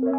Welcome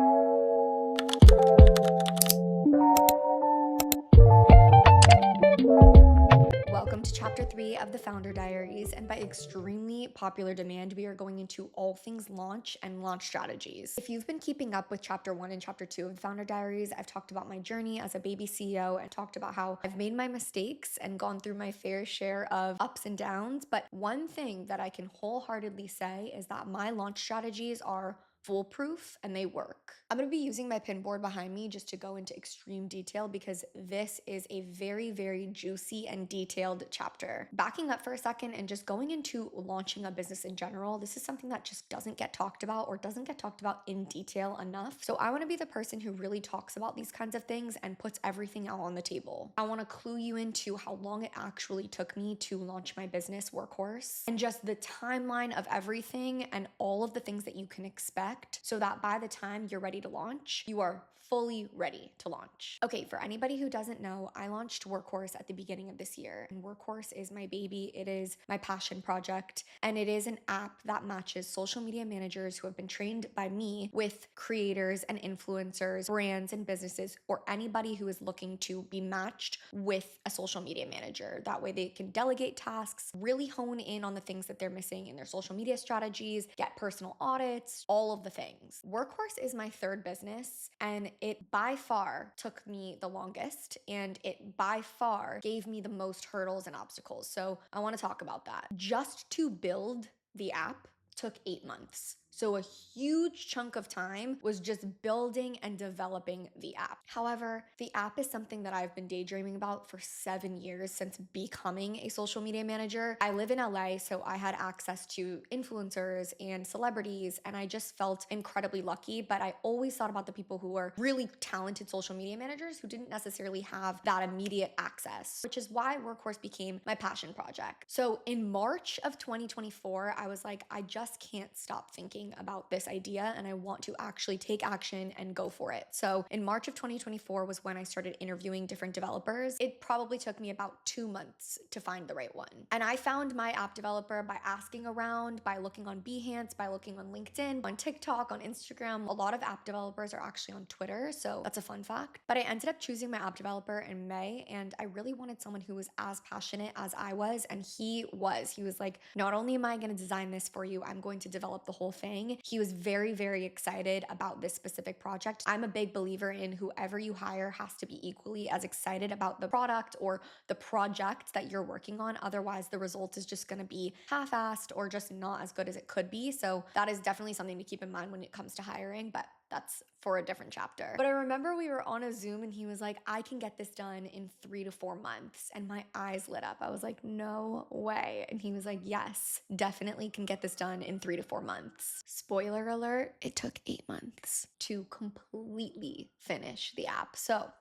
to Chapter 3 of the Founder Diaries, and by extremely popular demand, we are going into all things launch and launch strategies. If you've been keeping up with Chapter 1 and Chapter 2 of the Founder Diaries, I've talked about my journey as a baby CEO and talked about how I've made my mistakes and gone through my fair share of ups and downs, but one thing that I can wholeheartedly say is that my launch strategies are foolproof and they work. I'm going to be using my pin board behind me just to go into extreme detail because this is a very, very juicy and detailed chapter. Backing up for a second and just going into launching a business in general, this is something that just doesn't get talked about or doesn't get talked about in detail enough. So I want to be the person who really talks about these kinds of things and puts everything out on the table. I want to clue you into how long it actually took me to launch my business, Workhorse, and just the timeline of everything and all of the things that you can expect, so that by the time you're ready to launch, you are fully ready to launch. Okay, for anybody who doesn't know, I launched Workhorse at the beginning of this year, and Workhorse is my baby. It is my passion project, and it is an app that matches social media managers who have been trained by me with creators and influencers, brands and businesses, or anybody who is looking to be matched with a social media manager. That way they can delegate tasks, really hone in on the things that they're missing in their social media strategies, get personal audits, all of the things. Workhorse is my third business, and it by far took me the longest, and it by far gave me the most hurdles and obstacles. So I want to talk about that. Just to build the app took 8 months. So a huge chunk of time was just building and developing the app. However, the app is something that I've been daydreaming about for 7 years since becoming a social media manager. I live in LA, so I had access to influencers and celebrities, and I just felt incredibly lucky, but I always thought about the people who were really talented social media managers who didn't necessarily have that immediate access, which is why Workhorse became my passion project. So in March of 2024, I was like, I just can't stop thinking about this idea and I want to actually take action and go for it. So in March of 2024 was when I started interviewing different developers. It probably took me about 2 months to find the right one. And I found my app developer by asking around, by looking on Behance, by looking on LinkedIn, on TikTok, on Instagram. A lot of app developers are actually on Twitter, so that's a fun fact. But I ended up choosing my app developer in May, and I really wanted someone who was as passionate as I was, and he was. He was like, not only am I going to design this for you, I'm going to develop the whole thing. He was very, very excited about this specific project. I'm a big believer in whoever you hire has to be equally as excited about the product or the project that you're working on. Otherwise, the result is just going to be half-assed or just not as good as it could be. So that is definitely something to keep in mind when it comes to hiring, but that's for a different chapter. But I remember we were on a Zoom and he was like, I can get this done in 3 to 4 months. And my eyes lit up. I was like, no way. And he was like, yes, definitely can get this done in 3 to 4 months. Spoiler alert, it took 8 months to completely finish the app. So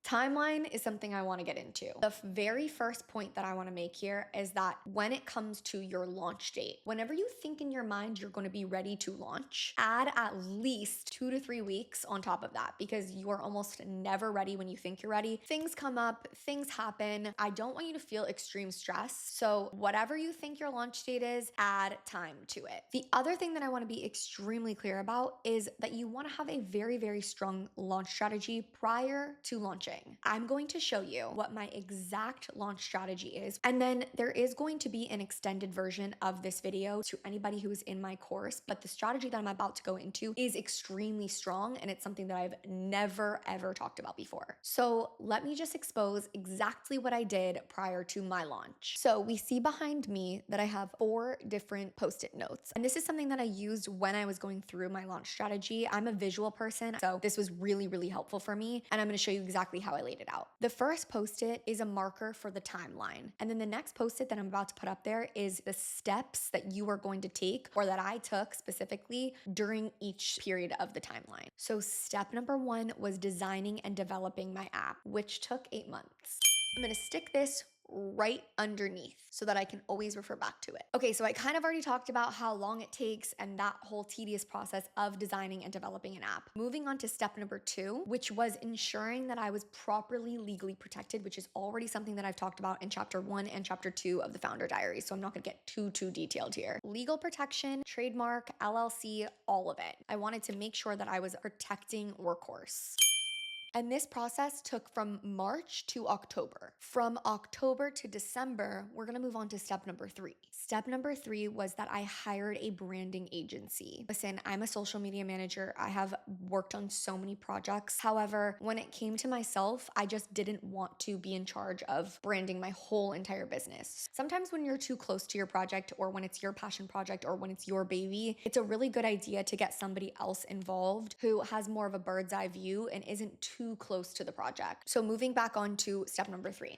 timeline is something I want to get into. The very first point that I want to make here is that when it comes to your launch date, whenever you think in your mind you're going to be ready to launch, add at least 2 to 3 weeks on top of that, because you are almost never ready when you think you're ready. Things come up, things happen. I don't want you to feel extreme stress. So whatever you think your launch date is, add time to it. The other thing that I want to be extremely clear about is that you want to have a very, very strong launch strategy prior to launching. I'm going to show you what my exact launch strategy is. And then there is going to be an extended version of this video to anybody who is in my course. But the strategy that I'm about to go into is extremely strong, and it's something that I've never, ever talked about before. So let me just expose exactly what I did prior to my launch. So we see behind me that I have 4 different Post-it notes. And this is something that I used when I was going through my launch strategy. I'm a visual person, so this was really, really helpful for me. And I'm going to show you exactly how I laid it out. The first Post-it is a marker for the timeline. And then the next Post-it that I'm about to put up there is the steps that you are going to take, or that I took specifically during each period of the timeline. So step number 1 was designing and developing my app, which took 8 months. I'm going to stick this right underneath so that I can always refer back to it. Okay, so I kind of already talked about how long it takes and that whole tedious process of designing and developing an app. Moving on to step number 2, which was ensuring that I was properly legally protected, which is already something that I've talked about in chapter 1 and chapter 2 of the Founder Diaries. So I'm not gonna get too detailed here. Legal protection, trademark, LLC, all of it. I wanted to make sure that I was protecting Workhorse. And this process took from March to October. From October to December, we're gonna move on to step number 3. Step number 3 was that I hired a branding agency. Listen, I'm a social media manager. I have worked on so many projects. However, when it came to myself, I just didn't want to be in charge of branding my whole entire business. Sometimes when you're too close to your project, or when it's your passion project, or when it's your baby, it's a really good idea to get somebody else involved who has more of a bird's eye view and isn't too close to the project. So moving back on to step number 3.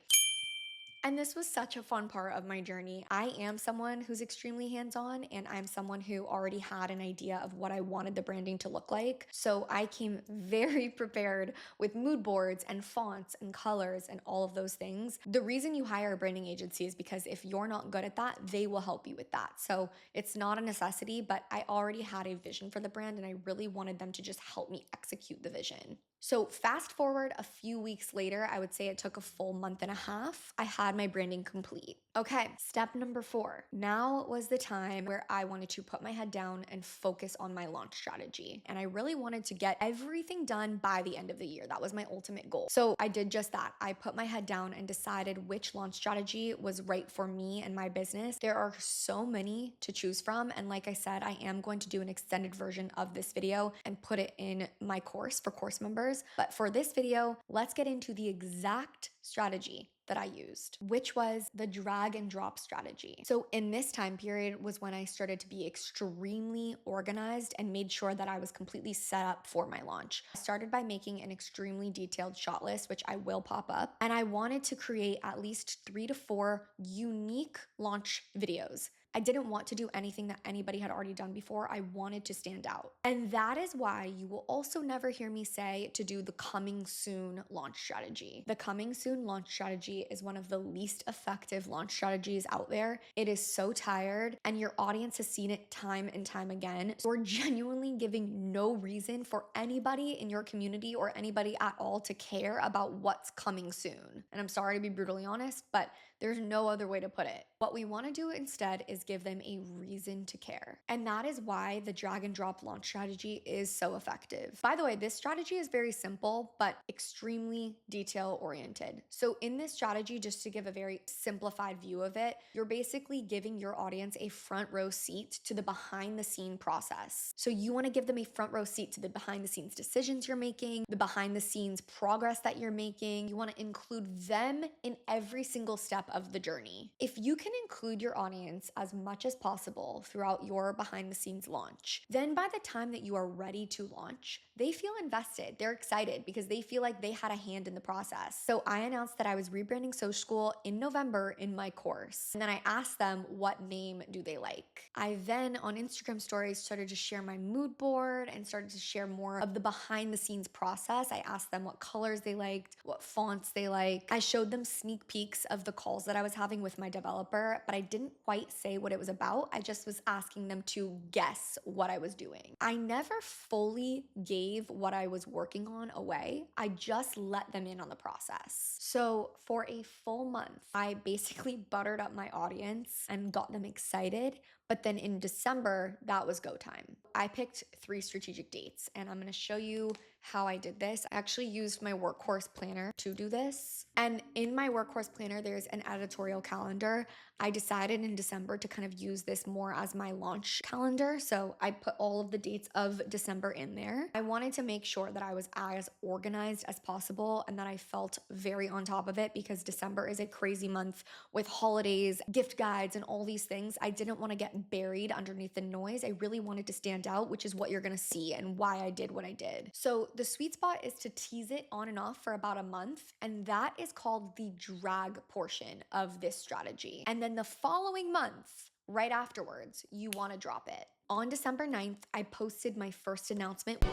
And this was such a fun part of my journey. I am someone who's extremely hands-on, and I'm someone who already had an idea of what I wanted the branding to look like. So I came very prepared with mood boards and fonts and colors and all of those things. The reason you hire a branding agency is because if you're not good at that, they will help you with that. So it's not a necessity, but I already had a vision for the brand and I really wanted them to just help me execute the vision. So fast forward a few weeks later, I would say it took a full month and a half, I had my branding complete. Okay, step number 4. Now was the time where I wanted to put my head down and focus on my launch strategy. And I really wanted to get everything done by the end of the year. That was my ultimate goal. So I did just that. I put my head down and decided which launch strategy was right for me and my business. There are so many to choose from. And like I said, I am going to do an extended version of this video and put it in my course for course members. But for this video, let's get into the exact strategy that I used, which was the drag and drop strategy. So in this time period was when I started to be extremely organized and made sure that I was completely set up for my launch. I started by making an extremely detailed shot list, which I will pop up, and I wanted to create at least 3 to 4 unique launch videos. I didn't want to do anything that anybody had already done before. I wanted to stand out. And that is why you will also never hear me say to do the coming soon launch strategy. The coming soon launch strategy is one of the least effective launch strategies out there. It is so tired and your audience has seen it time and time again. So we're genuinely giving no reason for anybody in your community or anybody at all to care about what's coming soon. And I'm sorry to be brutally honest, but there's no other way to put it. What we want to do instead is give them a reason to care. And that is why the drag and drop launch strategy is so effective. By the way, this strategy is very simple, but extremely detail oriented. So in this strategy, just to give a very simplified view of it, you're basically giving your audience a front row seat to the behind the scene process. So you want to give them a front row seat to the behind the scenes decisions you're making, the behind the scenes progress that you're making. You want to include them in every single step of the journey. If you can include your audience as much as possible throughout your behind the scenes launch, then by the time that you are ready to launch, they feel invested. They're excited because they feel like they had a hand in the process. So I announced that I was rebranding Social School in November in my course. And then I asked them what name do they like. I then on Instagram stories started to share my mood board and started to share more of the behind the scenes process. I asked them what colors they liked, what fonts they like. I showed them sneak peeks of the calls that I was having with my developer, but I didn't quite say what it was about. I just was asking them to guess what I was doing. I never fully gave what I was working on away. I just let them in on the process. So for a full month, I basically buttered up my audience and got them excited. But then in December, that was go time. I picked 3 strategic dates and I'm gonna show you how I did this. I actually used my workhorse planner to do this. And in my workhorse planner, there's an editorial calendar. I decided in December to kind of use this more as my launch calendar. So I put all of the dates of December in there. I wanted to make sure that I was as organized as possible and that I felt very on top of it because December is a crazy month with holidays, gift guides, and all these things. I didn't want to get buried underneath the noise. I really wanted to stand out, which is what you're gonna see and why I did what I did. So the sweet spot is to tease it on and off for about a month, and that is called the drag portion of this strategy. And then the following month, right afterwards, you wanna drop it. On December 9th, I posted my first announcement.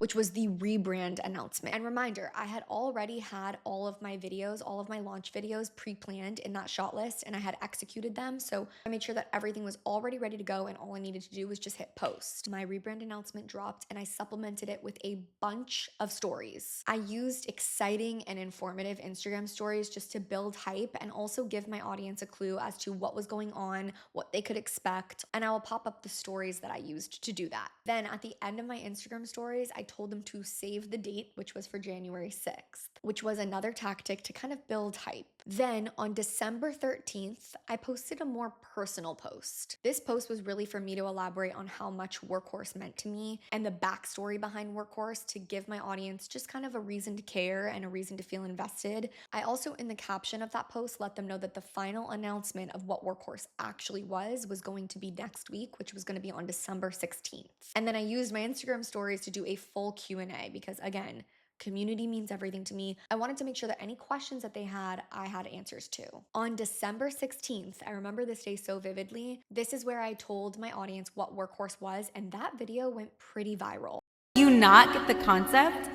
which was the rebrand announcement. And reminder, I had already had all of my videos, all of my launch videos pre-planned in that shot list, and I had executed them. So I made sure that everything was already ready to go, and all I needed to do was just hit post. My rebrand announcement dropped, and I supplemented it with a bunch of stories. I used exciting and informative Instagram stories just to build hype and also give my audience a clue as to what was going on, what they could expect, and I will pop up the stories that I used to do that. Then at the end of my Instagram stories, I told them to save the date, which was for January 6th, which was another tactic to kind of build hype. Then on December 13th, I posted a more personal post. This post was really for me to elaborate on how much Workhorse meant to me and the backstory behind Workhorse to give my audience just kind of a reason to care and a reason to feel invested. I also, in the caption of that post, let them know that the final announcement of what Workhorse actually was going to be next week, which was going to be on December 16th. And then I used my Instagram stories to do a full Q&A because, again, community means everything to me. I wanted to make sure that any questions that they had, I had answers to. On December 16th, I remember this day so vividly. This is where I told my audience what Workhorse was, and that video went pretty viral. You not get the concept?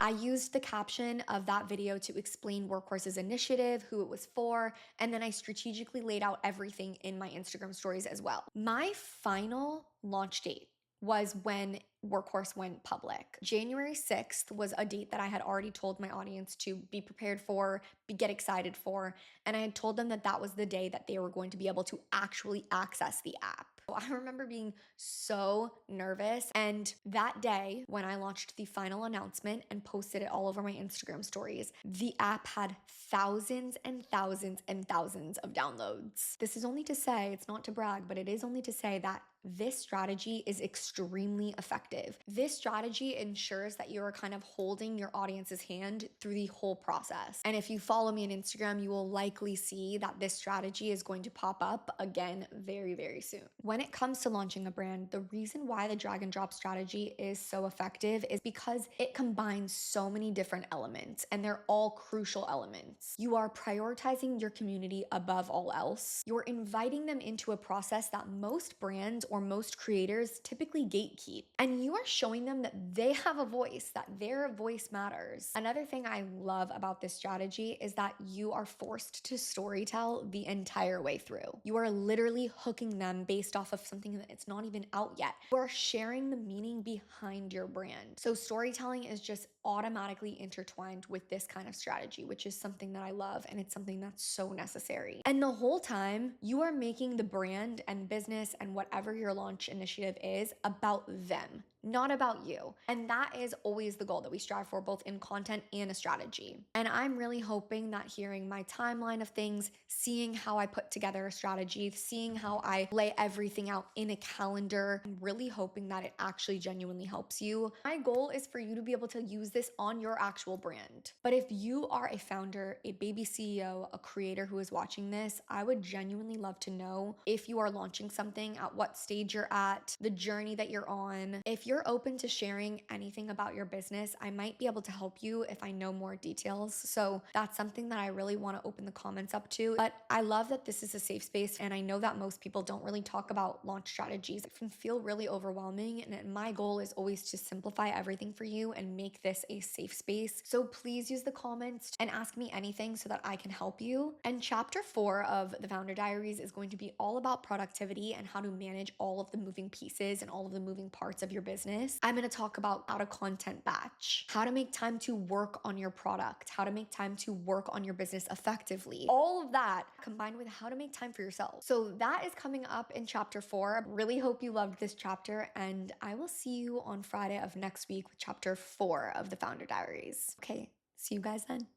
I used the caption of that video to explain Workhorse's initiative, who it was for, and then I strategically laid out everything in my Instagram stories as well. My final launch date was when Workhorse went public. January 6th was a date that I had already told my audience to be prepared for, get excited for, and I had told them that that was the day that they were going to be able to actually access the app. I remember being so nervous, and that day when I launched the final announcement and posted it all over my Instagram stories, the app had thousands and thousands and thousands of downloads. This is only to say, it's not to brag, but it is only to say that this strategy is extremely effective. This strategy ensures that you're kind of holding your audience's hand through the whole process. And if you follow me on Instagram, you will likely see that this strategy is going to pop up again very, very soon. When it comes to launching a brand, the reason why the drag and drop strategy is so effective is because it combines so many different elements, and they're all crucial elements. You are prioritizing your community above all else. You're inviting them into a process that most brands or most creators typically gatekeep. And you are showing them that they have a voice, that their voice matters. Another thing I love about this strategy is that you are forced to storytell the entire way through. You are literally hooking them based off of something that it's not even out yet. You are sharing the meaning behind your brand. So storytelling is just automatically intertwined with this kind of strategy, which is something that I love, and it's something that's so necessary. And the whole time, you are making the brand and business and whatever your launch initiative is about them, not about you. And that is always the goal that we strive for, both in content and a strategy. And I'm really hoping that hearing my timeline of things, seeing how I put together a strategy, seeing how I lay everything out in a calendar, I'm really hoping that it actually genuinely helps you. My goal is for you to be able to use this on your actual brand. But if you are a founder, a baby CEO, a creator who is watching this, I would genuinely love to know if you are launching something, at what stage you're at, the journey that you're on. If you're open to sharing anything about your business, I might be able to help you if I know more details. So that's something that I really want to open the comments up to. But I love that this is a safe space, and I know that most people don't really talk about launch strategies. It can feel really overwhelming, and my goal is always to simplify everything for you and make this a safe space. So please use the comments and ask me anything so that I can help you. And chapter 4 of the Founder Diaries is going to be all about productivity and how to manage all of the moving pieces and all of the moving parts of your business. I'm going to talk about how to content batch, how to make time to work on your product, how to make time to work on your business effectively. All of that combined with how to make time for yourself. So that is coming up in chapter 4. I really hope you loved this chapter, and I will see you on Friday of next week with chapter 4 of the Founder Diaries. Okay, see you guys then.